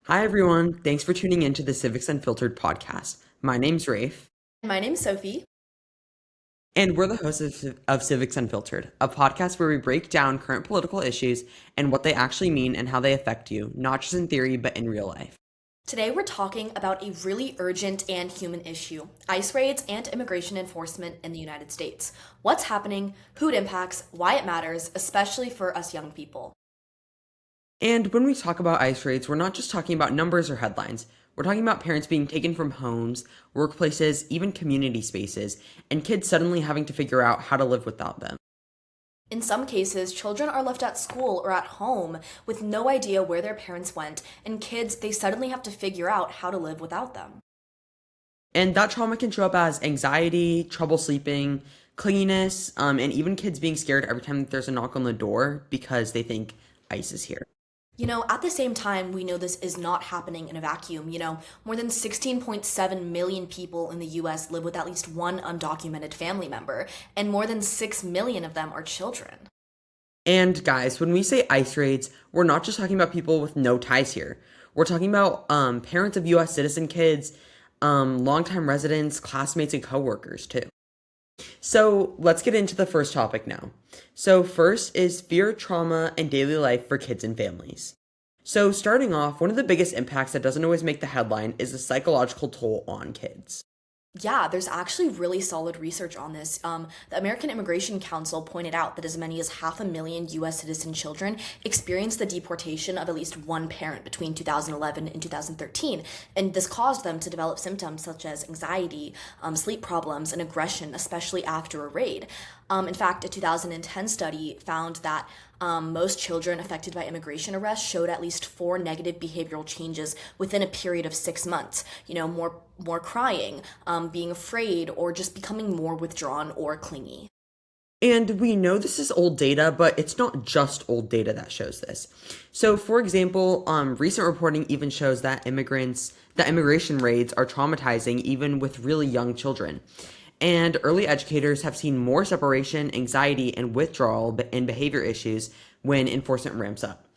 Hi, everyone. Thanks for tuning in to the Civics Unfiltered podcast. My name's Rafe, My name's Sophie. and we're the hosts of Civics Unfiltered, a podcast where we break down current political issues and what they actually mean and how they affect you, not just in theory, but in real life. Today we're talking about a really urgent and human issue: ICE raids and immigration enforcement in the United States. What's happening, who it impacts, why it matters, especially for us young people. And when we talk about ICE raids, we're not just talking about numbers or headlines. We're talking about parents being taken from homes, workplaces, even community spaces, and kids suddenly having to figure out how to live without them. In some cases, children are left at school or at home with no idea where their parents went, and kids, they suddenly have to figure out how to live without them. And that trauma can show up as anxiety, trouble sleeping, clinginess, and even kids being scared every time that there's a knock on the door because they think ICE is here. At the same time, we know this is not happening in a vacuum. More than 16.7 million people in the US live with at least one undocumented family member, and more than 6 million of them are children. And guys, when we say ICE raids, we're not just talking about people with no ties here. We're talking about parents of US citizen kids, longtime residents, classmates, and coworkers too. So let's get into the first topic now. So, first is fear, trauma, and daily life for kids and families. So, starting off, one of the biggest impacts that doesn't always make the headline is the psychological toll on kids. Yeah, there's actually really solid research on this. The American Immigration Council pointed out that as many as 500,000 US citizen children experienced the deportation of at least one parent between 2011 and 2013. And this caused them to develop symptoms such as anxiety, sleep problems, and aggression, especially after a raid. In fact, a 2010 study found that most children affected by immigration arrest showed at least four negative behavioral changes within a period of 6 months. More crying, being afraid, or just becoming more withdrawn or clingy. And we know this is old data, but it's not just old data that shows this. So, for example, recent reporting even shows that immigration raids are traumatizing even with really young children. And early educators have seen more separation, anxiety, and withdrawal and behavior issues when enforcement ramps up.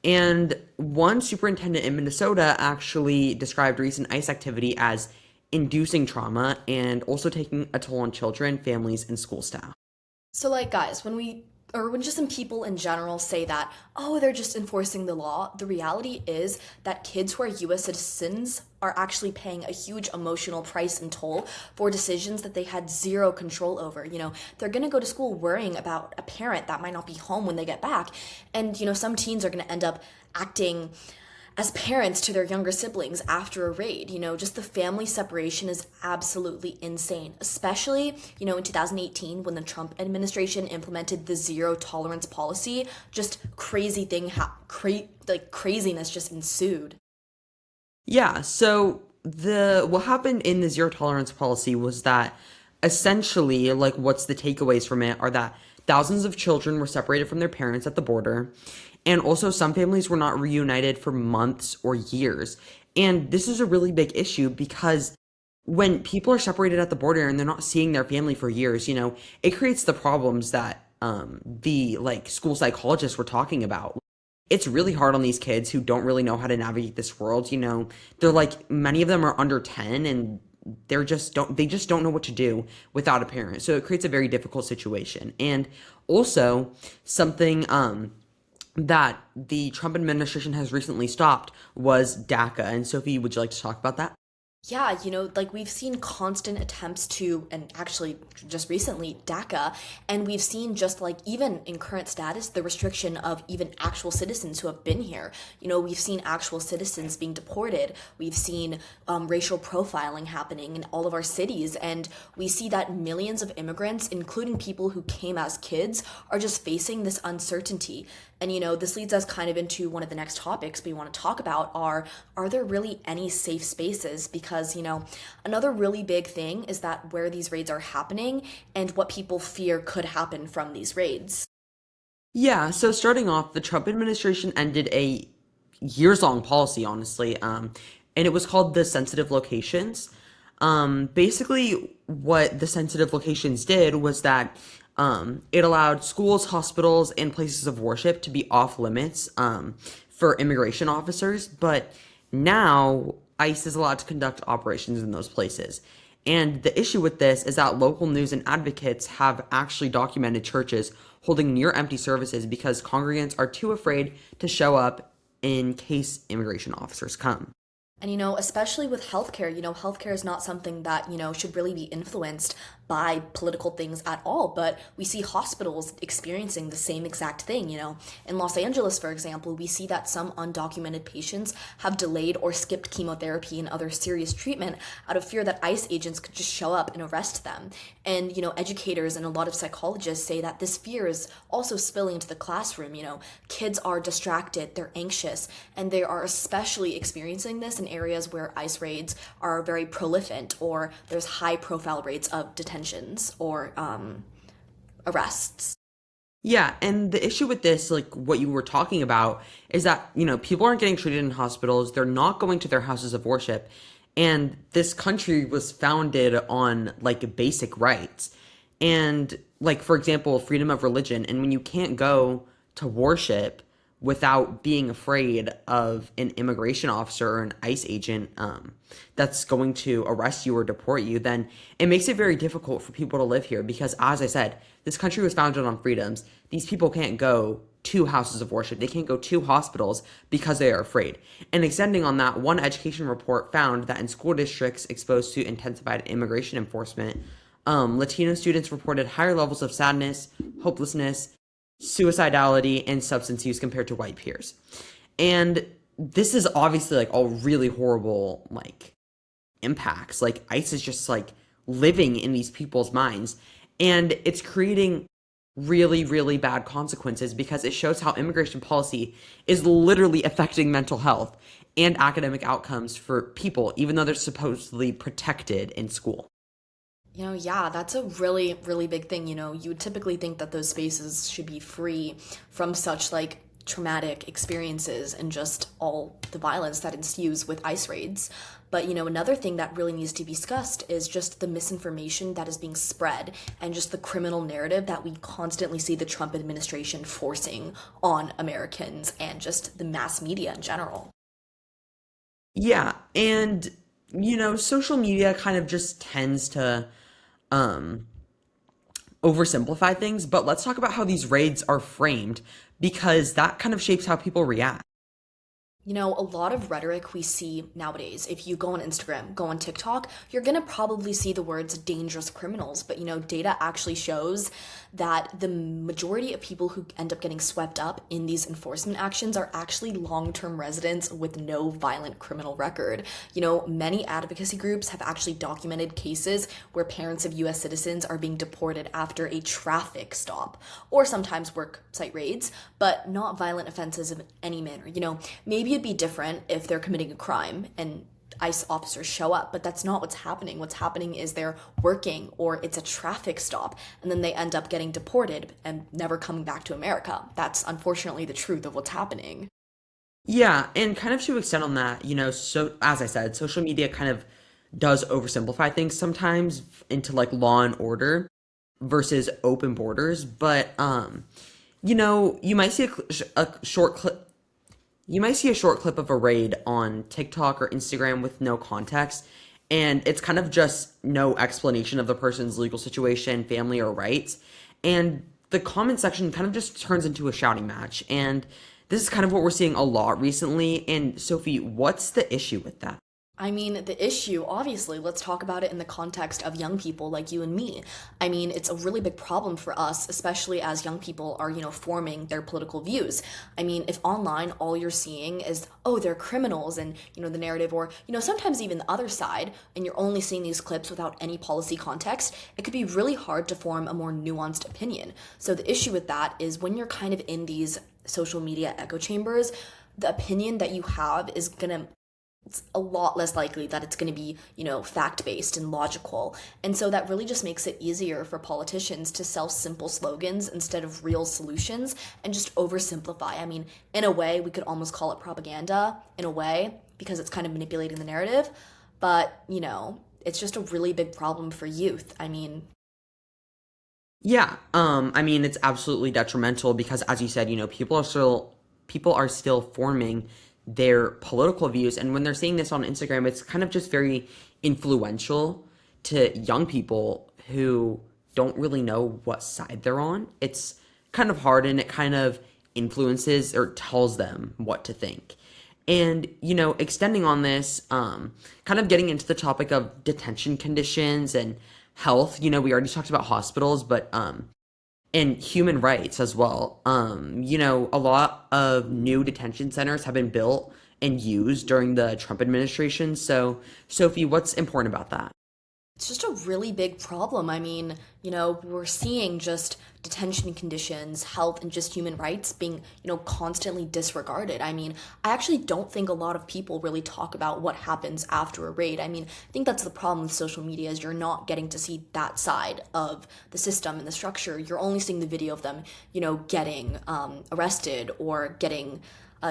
And one superintendent in Minnesota actually described recent ICE activity as inducing trauma and also taking a toll on children, families, and school staff. So, like, guys, when just some people in general say that, oh, they're just enforcing the law, the reality is that kids who are US citizens are actually paying a huge emotional price and toll for decisions that they had zero control over. They're gonna go to school worrying about a parent that might not be home when they get back. And, some teens are gonna end up acting as parents to their younger siblings after a raid. Just the family separation is absolutely insane, especially, in 2018 when the Trump administration implemented the zero tolerance policy. Just craziness just ensued. Yeah, so the what happened in the zero tolerance policy was that essentially, like, what's the takeaways from it are that thousands of children were separated from their parents at the border, and also some families were not reunited for months or years. And this is a really big issue because when people are separated at the border and they're not seeing their family for years, it creates the problems that the like school psychologists were talking about. It's really hard on these kids who don't really know how to navigate this world. They're like, many of them are under 10 and they just don't know what to do without a parent. So it creates a very difficult situation. And also something that the Trump administration has recently stopped was DACA. And Sophie, would you like to talk about that? Yeah, like we've seen constant attempts to, and actually just recently, DACA, and we've seen just like even in current status, the restriction of even actual citizens who have been here. We've seen actual citizens being deported. We've seen racial profiling happening in all of our cities, and we see that millions of immigrants, including people who came as kids, are just facing this uncertainty. And this leads us kind of into one of the next topics we want to talk about are there really any safe spaces? Because, another really big thing is that where these raids are happening and what people fear could happen from these raids. Yeah, so starting off, the Trump administration ended a years long policy, honestly, and it was called the sensitive locations. Basically, what the sensitive locations did was that it allowed schools, hospitals, and places of worship to be off limits for immigration officers, but now ICE is allowed to conduct operations in those places. And the issue with this is that local news and advocates have actually documented churches holding near empty services because congregants are too afraid to show up in case immigration officers come. And especially with healthcare, healthcare is not something that, should really be influenced by political things at all. But we see hospitals experiencing the same exact thing. In Los Angeles, for example, we see that some undocumented patients have delayed or skipped chemotherapy and other serious treatment out of fear that ICE agents could just show up and arrest them. And, educators and a lot of psychologists say that this fear is also spilling into the classroom. Kids are distracted, they're anxious, and they are especially experiencing this in areas where ICE raids are very prolific or there's high profile rates of detentions or arrests. Yeah, and the issue with this, like what you were talking about, is that, people aren't getting treated in hospitals, they're not going to their houses of worship, and this country was founded on like basic rights. And like for example, freedom of religion, and when you can't go to worship without being afraid of an immigration officer or an ICE agent that's going to arrest you or deport you, then it makes it very difficult for people to live here because, as I said, this country was founded on freedoms. These people can't go to houses of worship. They can't go to hospitals because they are afraid. And extending on that, one education report found that in school districts exposed to intensified immigration enforcement, Latino students reported higher levels of sadness, hopelessness, suicidality, and substance use compared to white peers. And this is obviously like all really horrible like impacts. Like ICE is just like living in these people's minds, and it's creating really, really bad consequences because it shows how immigration policy is literally affecting mental health and academic outcomes for people, even though they're supposedly protected in school. Yeah, that's a really, really big thing. You would typically think that those spaces should be free from such like traumatic experiences and just all the violence that ensues with ICE raids. But another thing that really needs to be discussed is just the misinformation that is being spread and just the criminal narrative that we constantly see the Trump administration forcing on Americans and just the mass media in general. Yeah, and social media kind of just tends to um oversimplify things, but let's talk about how these raids are framed because that kind of shapes how people react. A lot of rhetoric we see nowadays, if you go on Instagram, go on TikTok, you're gonna probably see the words dangerous criminals. But data actually shows that the majority of people who end up getting swept up in these enforcement actions are actually long term residents with no violent criminal record. Many advocacy groups have actually documented cases where parents of US citizens are being deported after a traffic stop or sometimes work site raids, but not violent offenses of any manner. Maybe it'd be different if they're committing a crime and ICE officers show up, but that's not what's happening. What's happening is they're working or it's a traffic stop and then they end up getting deported and never coming back to America. That's unfortunately the truth of what's happening. Yeah, and kind of to extend on that, so as I said, social media kind of does oversimplify things sometimes into like law and order versus open borders, but you might see a short clip. You might see a short clip of a raid on TikTok or Instagram with no context, and it's kind of just no explanation of the person's legal situation, family, or rights. And the comment section kind of just turns into a shouting match. And this is kind of what we're seeing a lot recently. And Sophie, what's the issue with that? I mean, the issue, obviously, let's talk about it in the context of young people like you and me. I mean, it's a really big problem for us, especially as young people are, forming their political views. I mean, if online all you're seeing is, oh, they're criminals and, the narrative, or, sometimes even the other side, and you're only seeing these clips without any policy context, it could be really hard to form a more nuanced opinion. So the issue with that is when you're kind of in these social media echo chambers, the opinion that you have is gonna it's a lot less likely that it's going to be, fact-based and logical. And so that really just makes it easier for politicians to sell simple slogans instead of real solutions and just oversimplify. I mean, in a way, we could almost call it propaganda in a way because it's kind of manipulating the narrative. But, it's just a really big problem for youth. I mean, Yeah, I mean it's absolutely detrimental because as you said, people are still forming their political views. And when they're saying this on Instagram, it's kind of just very influential to young people who don't really know what side they're on. It's kind of hard and it kind of influences or tells them what to think. And, extending on this, kind of getting into the topic of detention conditions and health, we already talked about hospitals, but and human rights as well. A lot of new detention centers have been built and used during the Trump administration. So, Sophie, what's important about that? It's just a really big problem. I mean, we're seeing just detention conditions, health, and just human rights being, constantly disregarded. I mean, I actually don't think a lot of people really talk about what happens after a raid. I mean, I think that's the problem with social media is you're not getting to see that side of the system and the structure. You're only seeing the video of them, getting arrested or getting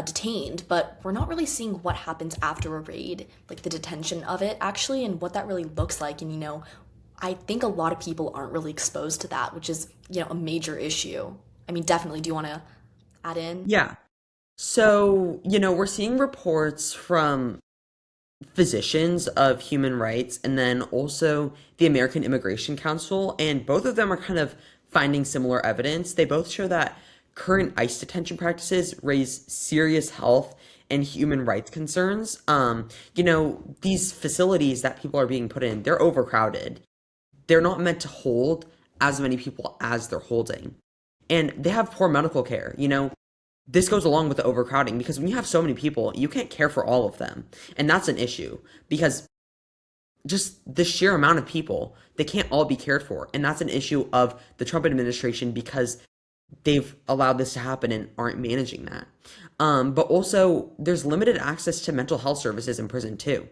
detained, but we're not really seeing what happens after a raid, like the detention of it actually, and what that really looks like. And, I think a lot of people aren't really exposed to that, which is, a major issue. I mean, definitely. Do you want to add in? Yeah. So, we're seeing reports from physicians of human rights and then also the American Immigration Council, and both of them are kind of finding similar evidence. They both show that current ICE detention practices raise serious health and human rights concerns. These facilities that people are being put in, they're overcrowded. They're not meant to hold as many people as they're holding. And they have poor medical care. This goes along with the overcrowding because when you have so many people, you can't care for all of them. And that's an issue because just the sheer amount of people, they can't all be cared for. And that's an issue of the Trump administration because they've allowed this to happen and aren't managing that. But also, there's limited access to mental health services in prison, too.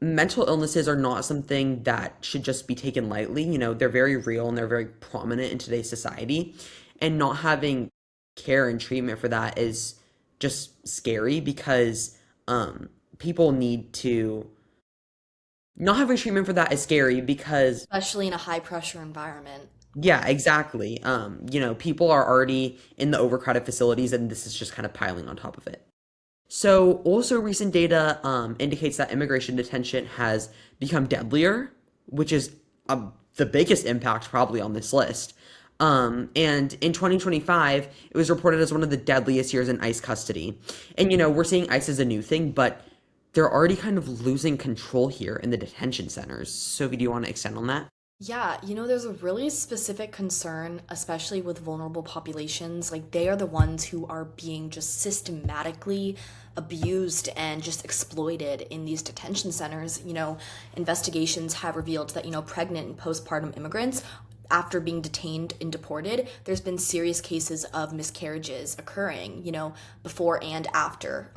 Mental illnesses are not something that should just be taken lightly. They're very real and they're very prominent in today's society. And not having care and treatment for that is just scary because people need to. Not having treatment for that is scary because Especially in a high pressure environment. yeah, exactly. People are already in the overcrowded facilities, and this is just kind of piling on top of it. So, also recent data indicates that immigration detention has become deadlier, which is the biggest impact probably on this list. And in 2025, it was reported as one of the deadliest years in ICE custody. And, we're seeing ICE as a new thing, but they're already kind of losing control here in the detention centers. Sophie, do you want to extend on that? Yeah, there's a really specific concern, especially with vulnerable populations. Like, they are the ones who are being just systematically abused and just exploited in these detention centers. Investigations have revealed that, pregnant and postpartum immigrants after being detained and deported, there's been serious cases of miscarriages occurring, before and after,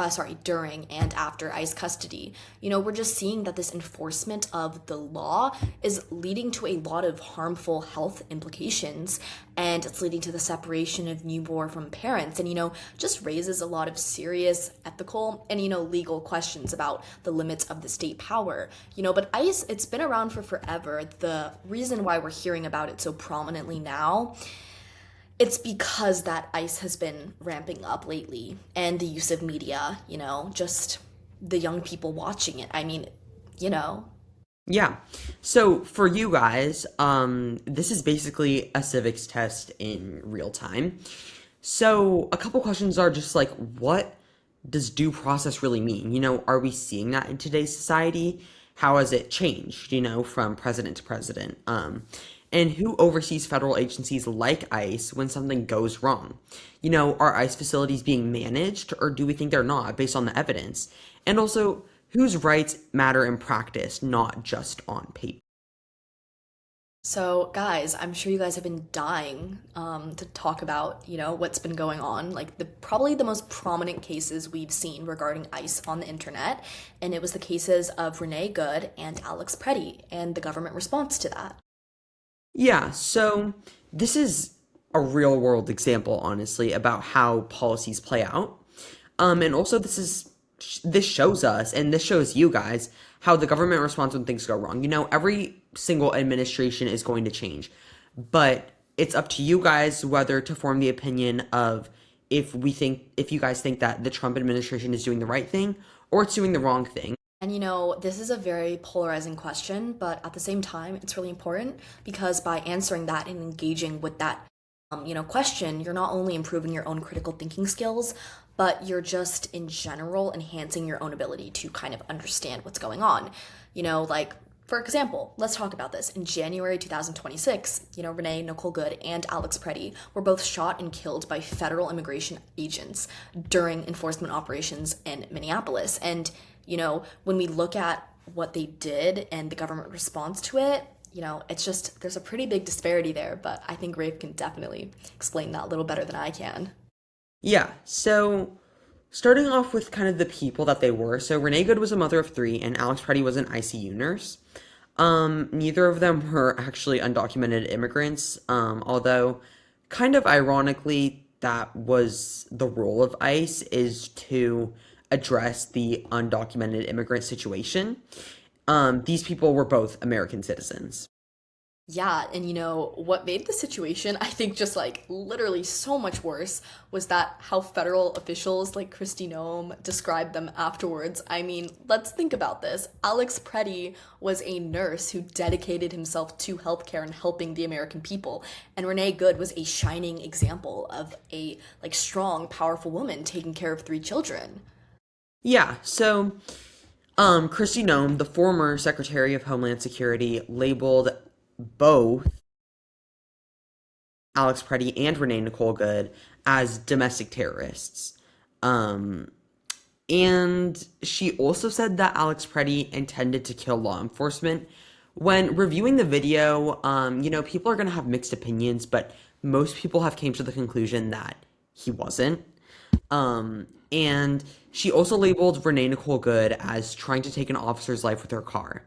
during and after ICE custody. We're just seeing that this enforcement of the law is leading to a lot of harmful health implications, and it's leading to the separation of newborn from parents, and, just raises a lot of serious ethical and, legal questions about the limits of the state power. But ICE, it's been around for forever. The reason why we're hearing about it so prominently now, it's because that ICE has been ramping up lately and the use of media, just the young people watching it. I mean, you know. Yeah. So for you guys, this is basically a civics test in real time. So a couple questions are just like, what does due process really mean? Are we seeing that in today's society? How has it changed, from president to president? And who oversees federal agencies like ICE when something goes wrong? Are ICE facilities being managed or do we think they're not based on the evidence? And also, whose rights matter in practice, not just on paper? So, guys, I'm sure you guys have been dying to talk about, what's been going on. Like probably the most prominent cases we've seen regarding ICE on the internet, and it was the cases of Renee Good and Alex Preddy and the government response to that. Yeah, so this is a real world example, honestly, about how policies play out. And also this shows us and this shows you guys how the government responds when things go wrong. Every single administration is going to change, but it's up to you guys whether to form the opinion of if you guys think that the Trump administration is doing the right thing or it's doing the wrong thing. And this is a very polarizing question, but at the same time, it's really important because by answering that and engaging with that, question, you're not only improving your own critical thinking skills, but you're just in general enhancing your own ability to kind of understand what's going on. Like, for example, let's talk about this. In January 2026, Renee Nicole Good and Alex Preddy were both shot and killed by federal immigration agents during enforcement operations in Minneapolis. And, when we look at what they did and the government response to it, it's just, there's a pretty big disparity there, but I think Rafe can definitely explain that a little better than I can. Yeah, so starting off with kind of the people that they were. So Renee Good was a mother of three, and Alex Preddy was an ICU nurse. Neither of them were actually undocumented immigrants, although kind of ironically, that was the role of ICE is to address the undocumented immigrant situation. These people were both American citizens. Yeah, and what made the situation, I think, just like literally so much worse was that how federal officials like Kristi Noem described them afterwards. I mean, let's think about this. Alex Preddy was a nurse who dedicated himself to healthcare and helping the American people, and Renee Good was a shining example of a like strong, powerful woman taking care of three children. Yeah, so Kristi Noem, the former Secretary of Homeland Security, labeled both Alex Preddy and Renee Nicole Good as domestic terrorists. Um, and she also said that Alex Preddy intended to kill law enforcement. When reviewing the video, people are going to have mixed opinions, but most people have came to the conclusion that he wasn't. And she also labeled Renee Nicole Good as trying to take an officer's life with her car.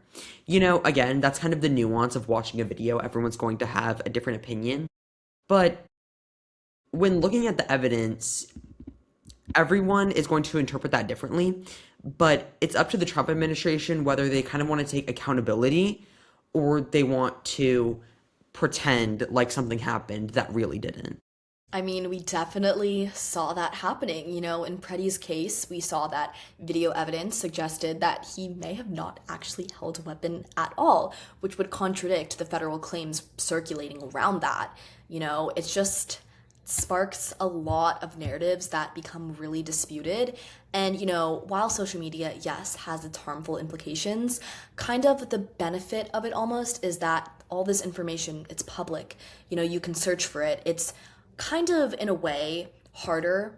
Again, that's kind of the nuance of watching a video. Everyone's going to have a different opinion. But when looking at the evidence, everyone is going to interpret that differently. But it's up to the Trump administration whether they kind of want to take accountability or they want to pretend like something happened that really didn't. I mean, we definitely saw that happening. In Preddy's case, we saw that video evidence suggested that he may have not actually held a weapon at all, which would contradict the federal claims circulating around that. It's just sparks a lot of narratives that become really disputed. And, while social media, yes, has its harmful implications, kind of the benefit of it almost is that all this information, it's public. You can search for it. It's kind of, in a way, harder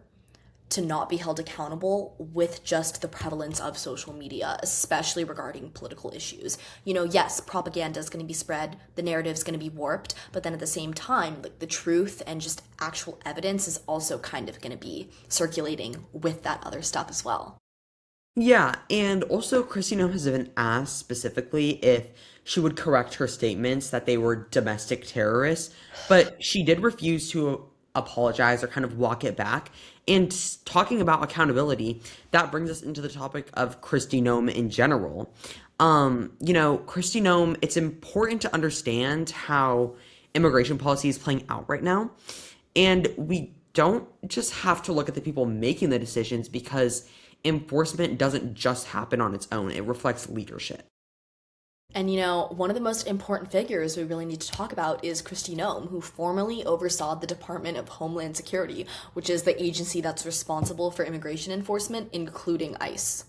to not be held accountable with just the prevalence of social media, especially regarding political issues. Yes, propaganda is going to be spread, the narrative is going to be warped, but then at the same time, like the truth and just actual evidence is also kind of going to be circulating with that other stuff as well. Yeah, and also Kristi Noem has been asked specifically if she would correct her statements that they were domestic terrorists, but she did refuse to apologize or kind of walk it back. And talking about accountability, that brings us into the topic of Kristi Noem in general. Kristi Noem, it's important to understand how immigration policy is playing out right now. And we don't just have to look at the people making the decisions because enforcement doesn't just happen on its own. It reflects leadership. And one of the most important figures we really need to talk about is Kristi Noem, who formerly oversaw the Department of Homeland Security, which is the agency that's responsible for immigration enforcement, including ICE.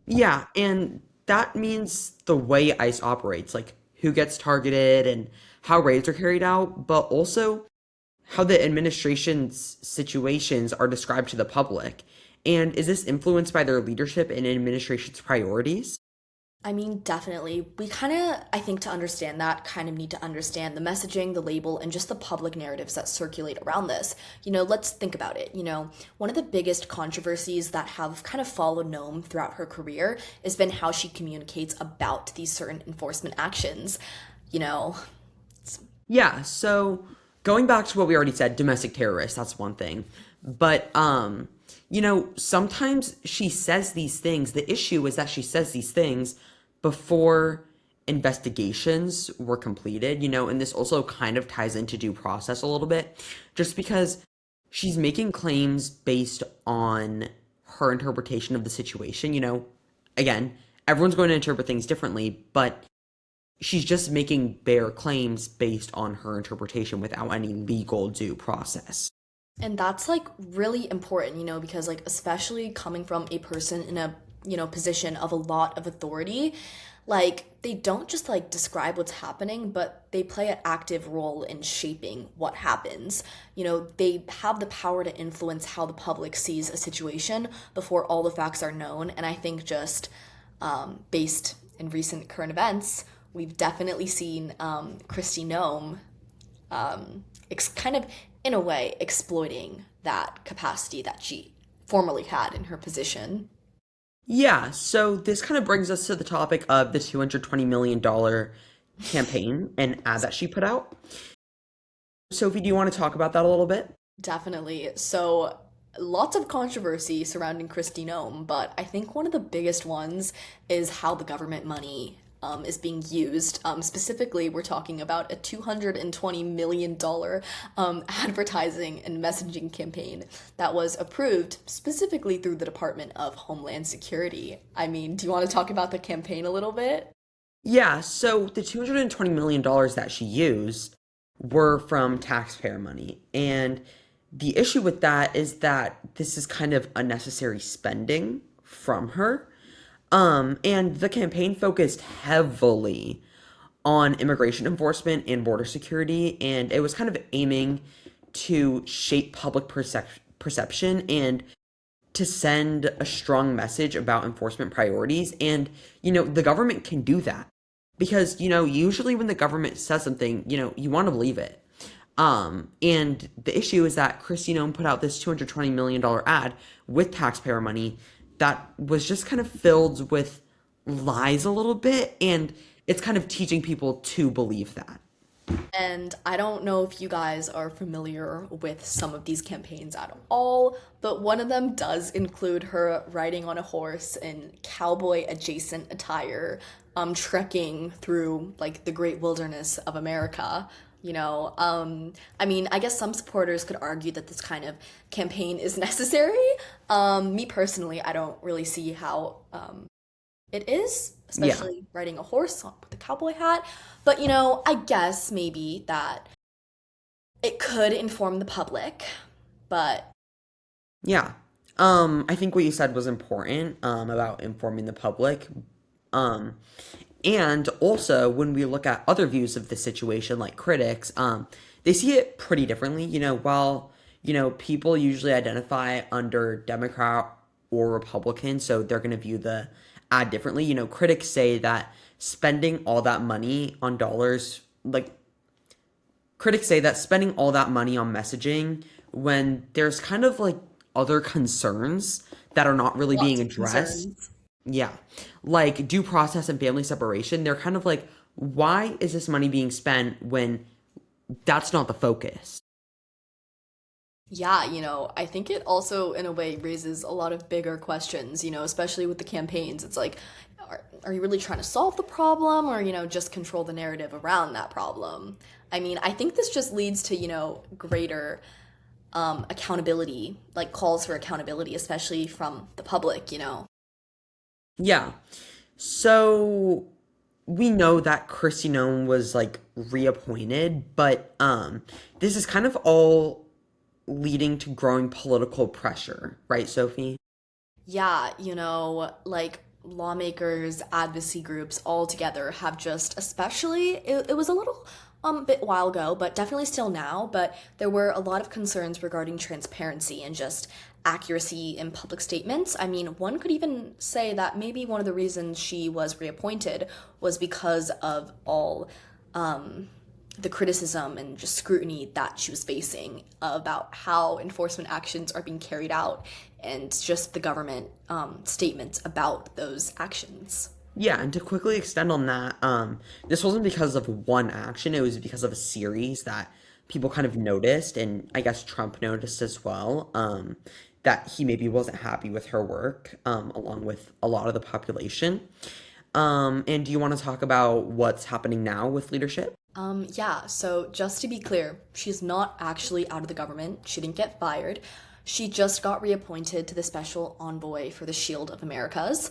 Yeah, and that means the way ICE operates, like who gets targeted and how raids are carried out, but also how the administration's situations are described to the public. And is this influenced by their leadership and administration's priorities? I mean, definitely. We kind of, I think, to understand that, kind of need to understand the messaging, the label, and just the public narratives that circulate around this. Let's think about it. One of the biggest controversies that have kind of followed Noam throughout her career has been how she communicates about these certain enforcement actions. You know, Yeah, so going back to what we already said, domestic terrorists, that's one thing. But sometimes she says these things. The issue is that she says these things before investigations were completed, and this also kind of ties into due process a little bit, just because she's making claims based on her interpretation of the situation. Again, everyone's going to interpret things differently, but she's just making bare claims based on her interpretation without any legal due process. And that's like really important, because like especially coming from a person in a, position of a lot of authority, like they don't just like describe what's happening, but they play an active role in shaping what happens. They have the power to influence how the public sees a situation before all the facts are known. And I think just based in recent current events, we've definitely seen Christy Nome kind of, in a way, exploiting that capacity that she formerly had in her position. Yeah, so this kind of brings us to the topic of the $220 million campaign and ad that she put out. Sophie, do you want to talk about that a little bit? Definitely. So, lots of controversy surrounding Christy Nome, but I think one of the biggest ones is how the government money is being used. Specifically, we're talking about a $220 million advertising and messaging campaign that was approved specifically through the Department of Homeland Security. I mean, do you want to talk about the campaign a little bit? Yeah, so the $220 million that she used were from taxpayer money. And the issue with that is that this is kind of unnecessary spending from her. And the campaign focused heavily on immigration enforcement and border security, and it was kind of aiming to shape public perception and to send a strong message about enforcement priorities. And, the government can do that because, usually when the government says something, you want to believe it. And the issue is that Christy Nome put out this $220 million ad with taxpayer money that was just kind of filled with lies a little bit, and it's kind of teaching people to believe that. And I don't know if you guys are familiar with some of these campaigns at all, but one of them does include her riding on a horse in cowboy adjacent attire, trekking through like the great wilderness of America. I mean, I guess some supporters could argue that this kind of campaign is necessary. Me personally, I don't really see how it is, Yeah. especially riding a horse with a cowboy hat. But, I guess maybe that it could inform the public. But Yeah. I think what you said was important, about informing the public. Um, and also when we look at other views of the situation, like critics, they see it pretty differently. While, people usually identify under Democrat or Republican, so they're going to view the ad differently. Critics say that spending all that money on dollars, like critics say that spending all that money on messaging when there's kind of like other concerns that are not really being lots of addressed. concerns. Yeah. Like due process and family separation, they're kind of like, why is this money being spent when that's not the focus? Yeah, I think it also, in a way, raises a lot of bigger questions, especially with the campaigns. It's like, are you really trying to solve the problem or, just control the narrative around that problem? I mean, I think this just leads to, greater accountability, like calls for accountability, especially from the public. Yeah. So we know that Kristi Noem was like reappointed, but this is kind of all leading to growing political pressure, right, Sophie? Yeah, like lawmakers, advocacy groups all together have just, especially, it was a little bit while ago, but definitely still now, but there were a lot of concerns regarding transparency and just accuracy in public statements. I mean, one could even say that maybe one of the reasons she was reappointed was because of all the criticism and just scrutiny that she was facing about how enforcement actions are being carried out and just the government statements about those actions. Yeah, and to quickly extend on that, this wasn't because of one action, it was because of a series that people kind of noticed, and I guess Trump noticed as well, that he maybe wasn't happy with her work, along with a lot of the population. And do you want to talk about what's happening now with leadership? Yeah, so just to be clear, she's not actually out of the government. She didn't get fired. She just got reappointed to the special envoy for the Shield of Americas.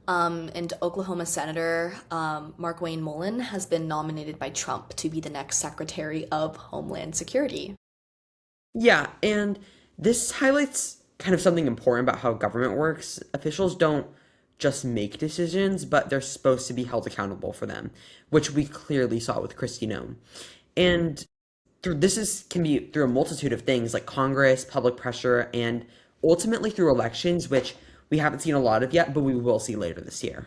And Oklahoma Senator Mark Wayne Mullen has been nominated by Trump to be the next Secretary of Homeland Security. Yeah, and this highlights kind of something important about how government works. Officials don't just make decisions, but they're supposed to be held accountable for them, which we clearly saw with Kristi Noem. And this is can be through a multitude of things like Congress, public pressure, and ultimately through elections, which we haven't seen a lot of yet, but we will see later this year.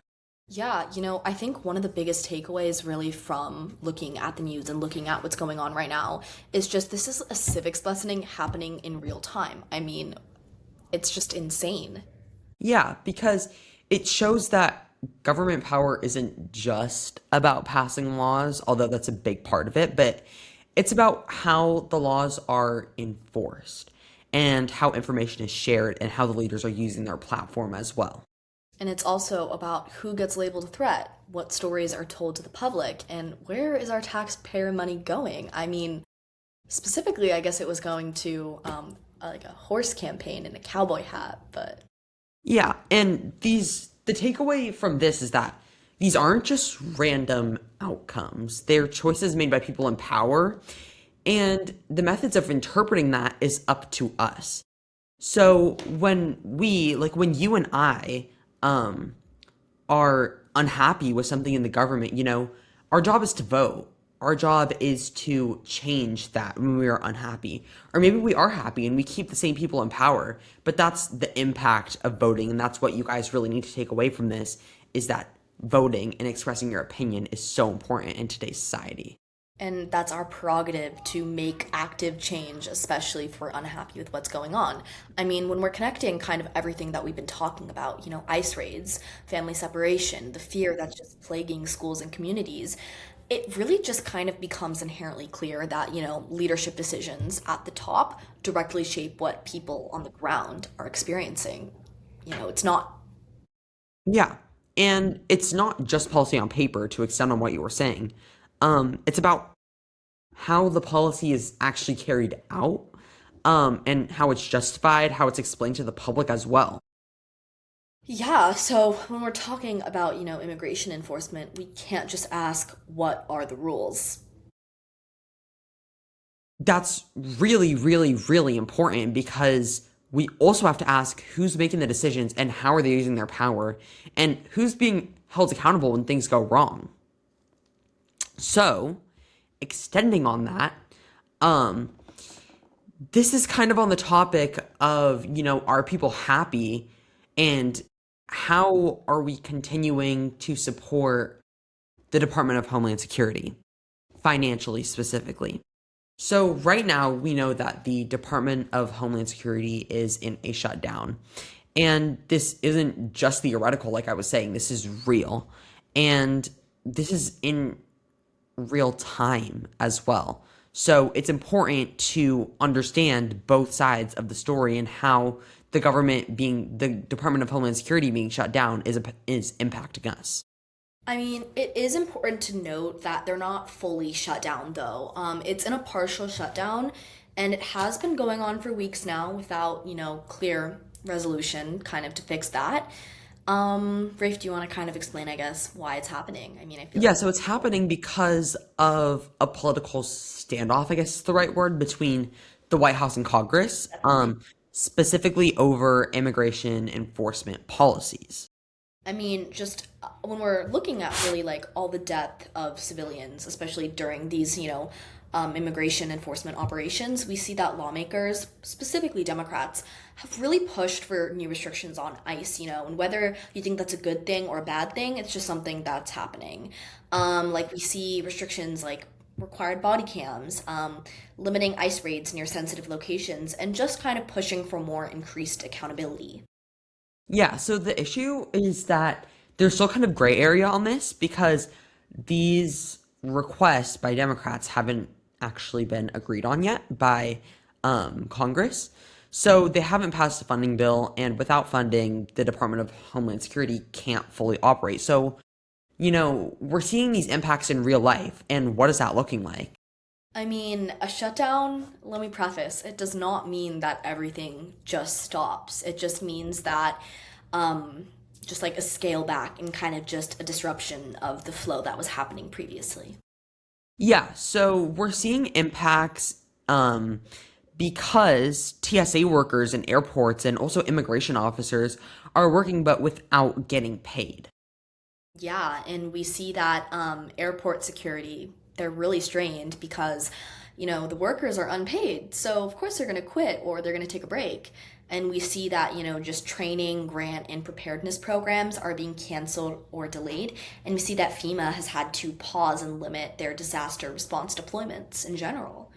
Yeah, I think one of the biggest takeaways really from looking at the news and looking at what's going on right now is just this is a civics lesson happening in real time. I mean, it's just insane. Yeah, because it shows that government power isn't just about passing laws, although that's a big part of it, but it's about how the laws are enforced and how information is shared and how the leaders are using their platform as well. And it's also about who gets labeled a threat, what stories are told to the public, and where is our taxpayer money going? I mean, specifically, I guess it was going to like a horse campaign in a cowboy hat, but Yeah, and the takeaway from this is that these aren't just random outcomes. They're choices made by people in power, and the methods of interpreting that is up to us. So when you and I, um, are unhappy with something in the government, our job is to vote. Our job is to change that when we are unhappy. Or maybe we are happy and we keep the same people in power. But that's the impact of voting. And that's what you guys really need to take away from this is that voting and expressing your opinion is so important in today's society. and that's our prerogative to make active change, especially if we're unhappy with what's going on. I mean, when we're connecting kind of everything that we've been talking about, ICE raids, family separation, the fear that's just plaguing schools and communities, it really just kind of becomes inherently clear that, leadership decisions at the top directly shape what people on the ground are experiencing. It's not. Yeah. And it's not just policy on paper to extend on what you were saying. It's about how the policy is actually carried out, and how it's justified, how it's explained to the public as well. Yeah, so when we're talking about, immigration enforcement, we can't just ask what are the rules. That's really, really, really important because we also have to ask who's making the decisions and how are they using their power and who's being held accountable when things go wrong. So, extending on that, um, this is kind of on the topic of, are people happy and how are we continuing to support the Department of Homeland Security, financially specifically? So, right now, we know that the Department of Homeland Security is in a shutdown. And this isn't just theoretical, like I was saying, this is real. And this is in real time as well. So it's important to understand both sides of the story and how the Department of Homeland Security being shut down is impacting us. I mean, it is important to note that they're not fully shut down, though. It's in a partial shutdown, and it has been going on for weeks now without, clear resolution kind of to fix that. Rafe, do you want to kind of explain, I guess, why it's happening? I mean, I feel Yeah, like. so it's happening because of a political standoff, I guess is the right word, between the White House and Congress, specifically over immigration enforcement policies. I mean, just when we're looking at really like all the death of civilians, especially during these, immigration enforcement operations, we see that lawmakers, specifically Democrats, have really pushed for new restrictions on ICE, and whether you think that's a good thing or a bad thing, it's just something that's happening. Like we see restrictions like required body cams, limiting ICE raids near sensitive locations, and just kind of pushing for more increased accountability. Yeah, so the issue is that there's still kind of gray area on this because these requests by Democrats haven't actually been agreed on yet by Congress. So they haven't passed a funding bill, and without funding, the Department of Homeland Security can't fully operate. So we're seeing these impacts in real life. And what is that looking like? I mean, a shutdown, let me preface, it does not mean that everything just stops. It just means that um, just like a scale back and kind of just a disruption of the flow that was happening previously. Yeah, so we're seeing impacts because TSA workers in airports and also immigration officers are working but without getting paid. Yeah, and we see that airport security, they're really strained because, the workers are unpaid. So, of course, they're going to quit or they're going to take a break. And we see that, just training, grant, and preparedness programs are being canceled or delayed. And we see that FEMA has had to pause and limit their disaster response deployments in general.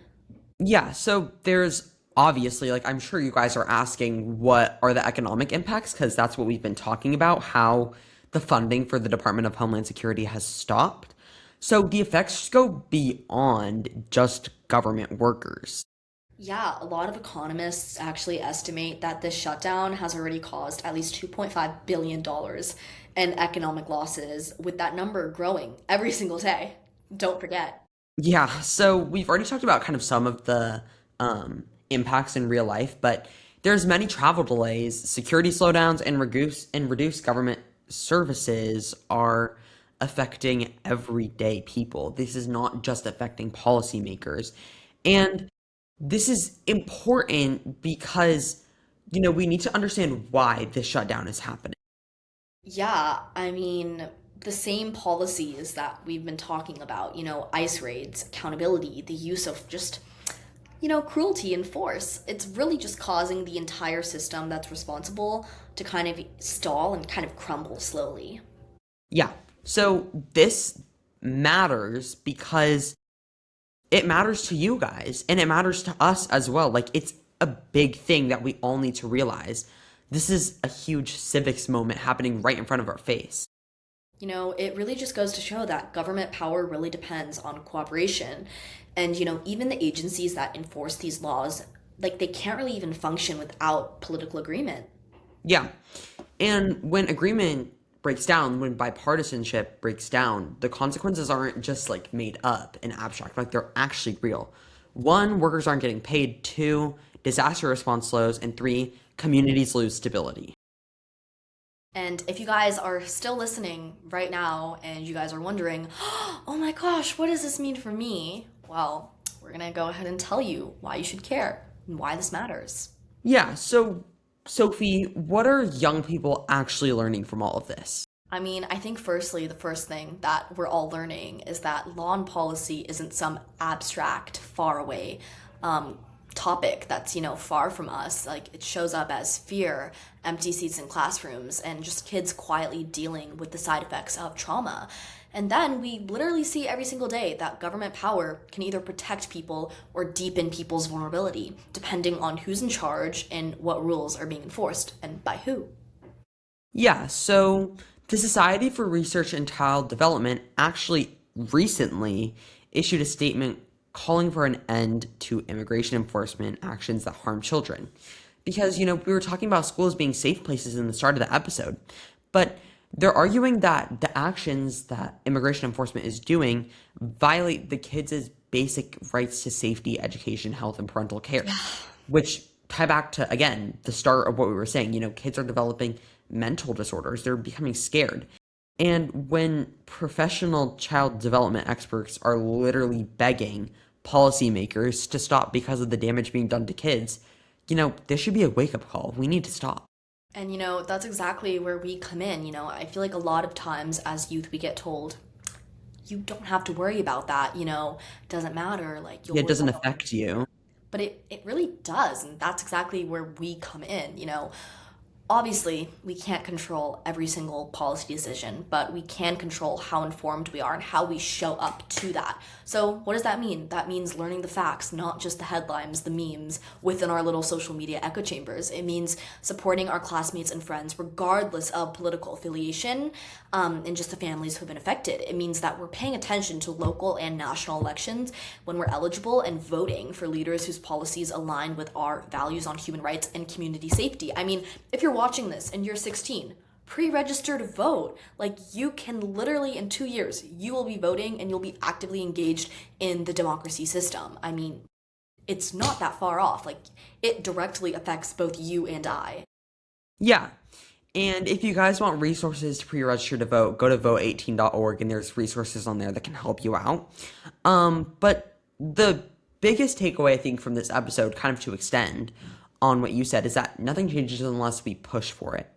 Yeah, so there's obviously, like, I'm sure you guys are asking what are the economic impacts, because that's what we've been talking about, how the funding for the Department of Homeland Security has stopped. So the effects go beyond just government workers. Yeah, a lot of economists actually estimate that this shutdown has already caused at least $2.5 billion dollars in economic losses, with that number growing every single day. Don't forget. Yeah, so we've already talked about kind of some of the impacts in real life, but there's many travel delays, security slowdowns, and reduced government services are affecting everyday people. This is not just affecting policymakers. And this is important because, we need to understand why this shutdown is happening. Yeah, I mean, the same policies that we've been talking about, ICE raids, accountability, the use of just, cruelty and force. It's really just causing the entire system that's responsible to kind of stall and kind of crumble slowly. Yeah. So this matters because it matters to you guys and it matters to us as well. Like, it's a big thing that we all need to realize. This is a huge civics moment happening right in front of our face. It really just goes to show that government power really depends on cooperation. And, even the agencies that enforce these laws, like, they can't really even function without political agreement. Yeah. And when agreement breaks down, when bipartisanship breaks down, the consequences aren't just like made up and abstract, like they're actually real. One, workers aren't getting paid. Two, disaster response slows. And three, communities lose stability. And if you guys are still listening right now and you guys are wondering, oh my gosh, what does this mean for me? Well, we're going to go ahead and tell you why you should care and why this matters. Yeah, so Sophie, what are young people actually learning from all of this? I mean, I think firstly, the first thing that we're all learning is that law and policy isn't some abstract, far away um, topic that's, far from us. Like, it shows up as fear, empty seats in classrooms, and just kids quietly dealing with the side effects of trauma. And then we literally see every single day that government power can either protect people or deepen people's vulnerability, depending on who's in charge and what rules are being enforced and by who. Yeah, so the Society for Research and Child Development actually recently issued a statement calling for an end to immigration enforcement actions that harm children. Because, we were talking about schools being safe places in the start of the episode, but they're arguing that the actions that immigration enforcement is doing violate the kids' basic rights to safety, education, health, and parental care, which tie back to, again, the start of what we were saying. Kids are developing mental disorders, they're becoming scared. And when professional child development experts are literally begging policymakers to stop because of the damage being done to kids, this should be a wake up call. We need to stop. And that's exactly where we come in. I feel like a lot of times as youth, we get told, you don't have to worry about that, it doesn't matter, like, you'll It worry doesn't about it. affect you. But it really does. And that's exactly where we come in. Obviously, we can't control every single policy decision, but we can control how informed we are and how we show up to that. So, what does that mean? That means learning the facts, not just the headlines, the memes within our little social media echo chambers. It means supporting our classmates and friends, regardless of political affiliation, and just the families who've been affected. It means that we're paying attention to local and national elections when we're eligible and voting for leaders whose policies align with our values on human rights and community safety. I mean, if you're watching this and you're 16, pre-register to vote. Like you can literally in 2 years, you will be voting and you'll be actively engaged in the democracy system. I mean, it's not that far off. Like it directly affects both you and I. Yeah. And if you guys want resources to pre-register to vote, go to vote18.org and there's resources on there that can help you out. But the biggest takeaway I think from this episode, kind of to extend on what you said, is that nothing changes unless we push for it.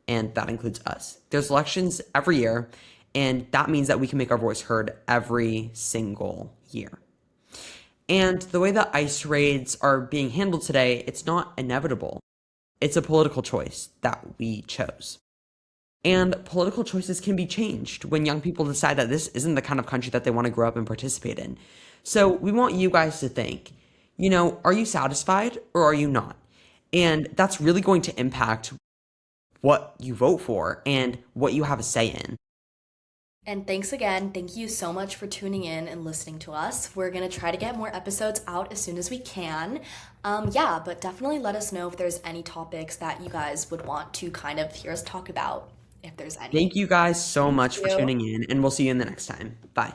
And that includes us. There's elections every year, and that means that we can make our voice heard every single year. And the way that ICE raids are being handled today, it's not inevitable. It's a political choice that we chose. And political choices can be changed when young people decide that this isn't the kind of country that they want to grow up and participate in. So we want you guys to think, are you satisfied or are you not? And that's really going to impact what you vote for and what you have a say in. And thanks again. Thank you so much for tuning in and listening to us. We're going to try to get more episodes out as soon as we can. Yeah, but definitely let us know if there's any topics that you guys would want to kind of hear us talk about, if there's any. Thank you guys so Thank much for you. tuning in, and we'll see you in the next time. Bye.